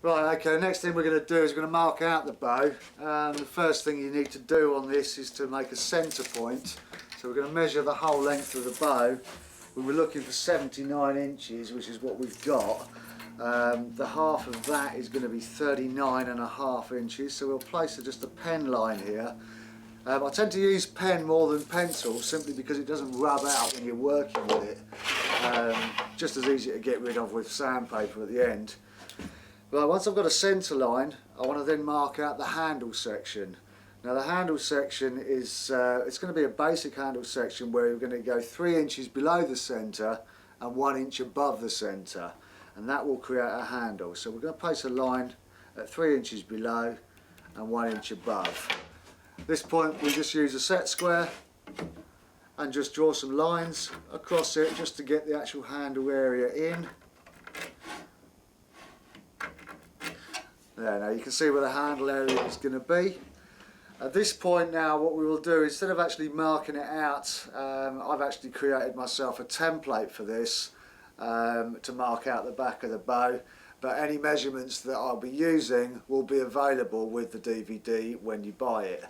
Right, okay, the next thing we're going to do is we're going to mark out the bow. The first thing you need to do on this is to make a centre point. So we're going to measure the whole length of the bow. We were looking for 79 inches, which is what we've got. The half of that is going to be 39.5 inches, so we'll place just a pen line here. I tend to use pen more than pencil simply because it doesn't rub out when you're working with it. Just as easy to get rid of with sandpaper at the end. Well, once I've got a centre line, I want to then mark out the handle section. Now the handle section is, it's going to be a basic handle section where we're going to go 3 inches below the centre and 1 inch above the centre, and that will create a handle. So we're going to place a line at 3 inches below and 1 inch above. At this point we just use a set square and just draw some lines across it just to get the actual handle area in. There, now you can see where the handle area is going to be. At this point now what we will do, instead of actually marking it out, I've actually created myself a template for this to mark out the back of the bow, but any measurements that I'll be using will be available with the DVD when you buy it,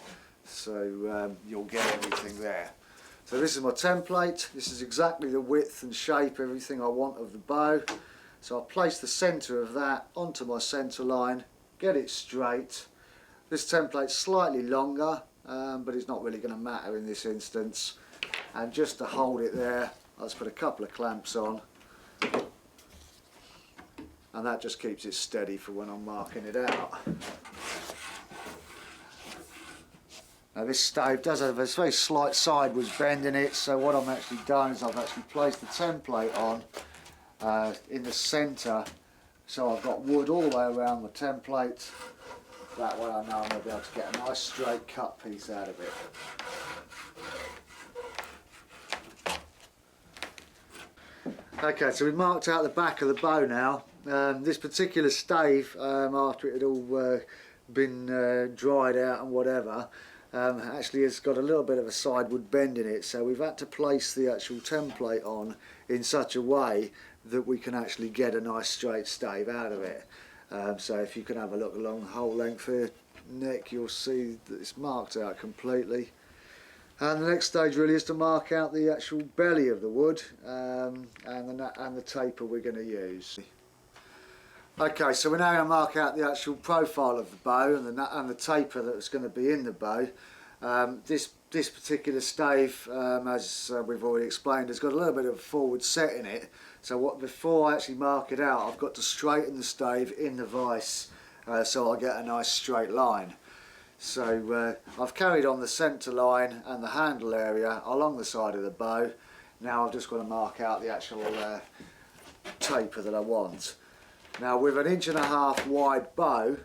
so you'll get everything there. So this is my template. This is exactly the width and shape, everything I want of the bow. So I'll place the centre of that onto my centre line, get it straight. This template's slightly longer, but it's not really going to matter in this instance. And just to hold it there, I'll just put a couple of clamps on, and that just keeps it steady for when I'm marking it out. Now this stave does have a very slight sideways bend in it, so what I'm actually done is I've actually placed the template on in the centre, so I've got wood all the way around the template. That way I know I'm going to be able to get a nice straight cut piece out of it. Okay, so we've marked out the back of the bow now. This particular stave, after it had all been dried out and whatever, actually has got a little bit of a sideward bend in it, so we've had to place the actual template on in such a way that we can actually get a nice straight stave out of it. So if you can have a look along the whole length here, Nick, you'll see that it's marked out completely. And the next stage really is to mark out the actual belly of the wood and the taper we're going to use. Okay, so we're now going to mark out the actual profile of the bow and the taper that's going to be in the bow. This particular stave, as we've already explained, has got a little bit of a forward set in it. So before I actually mark it out, I've got to straighten the stave in the vise so I get a nice straight line. So I've carried on the centre line and the handle area along the side of the bow. Now I've just got to mark out the actual taper that I want. Now with 1.5 inch wide bow,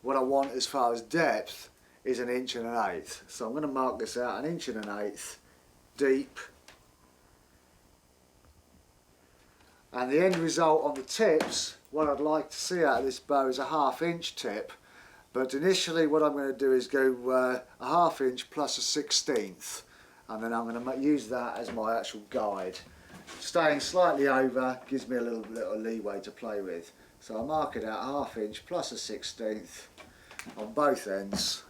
what I want as far as depth is 1 1/8 inches. So I'm going to mark this out 1 1/8 inches deep. And the end result on the tips, what I'd like to see out of this bow is a 1/2 inch tip. But initially what I'm going to do is go a 1/2 inch plus a 1/16, and then I'm going to use that as my actual guide. Staying slightly over gives me a little leeway to play with. So I mark it out 1/2 inch plus a 1/16 on both ends.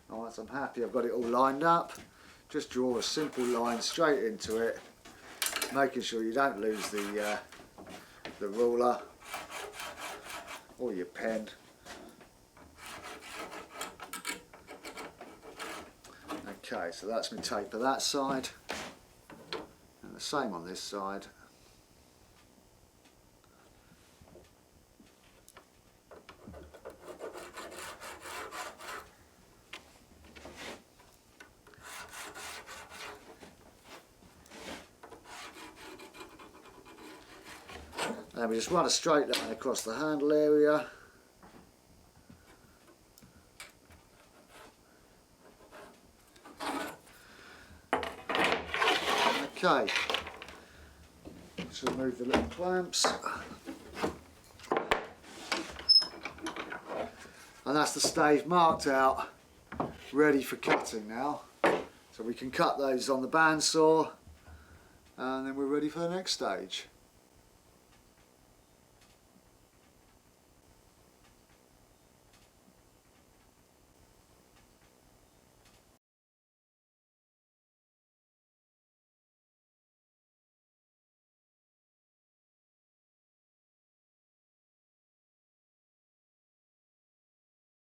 And once I'm happy I've got it all lined up, just draw a simple line straight into it, making sure you don't lose the ruler or your pen. Okay, so that's my taper that side, and the same on this side. And we just run a straight line across the handle area. Okay, let's remove the little clamps. And that's the stave marked out, ready for cutting now. So we can cut those on the bandsaw and then we're ready for the next stage.